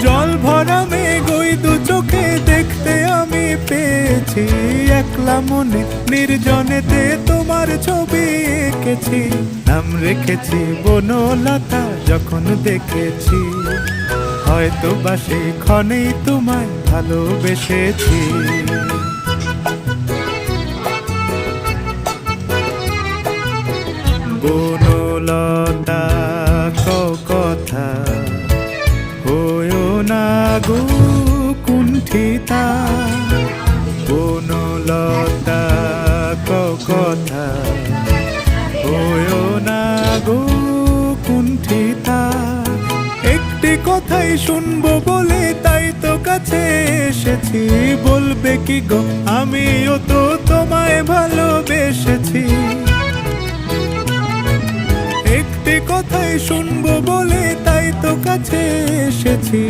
জল ভরা মেঘ ওই দু চোখে দেখতে আমি পেয়েছি, একলা মনে নির্জনেতে তোমার ছবি এঁকেছি। নাম রেখেছি বনলতা যখন দেখেছি, হয়তো বা সেই ক্ষণেই তোমায় ভালোবেসেছি। বনলতা কথা হয়ো না গো কুণ্ঠিতা, বনলতা কথা হয়ো না গো কুণ্ঠিতা। একটি কথাই শুনবো বলে তাই তো কাছে এসেছি, বলবে কি গো আমিও তো তোমায় ভালোবেসেছি। একটি কথাই শুনবো বলে তাই তো কাছে এসেছি,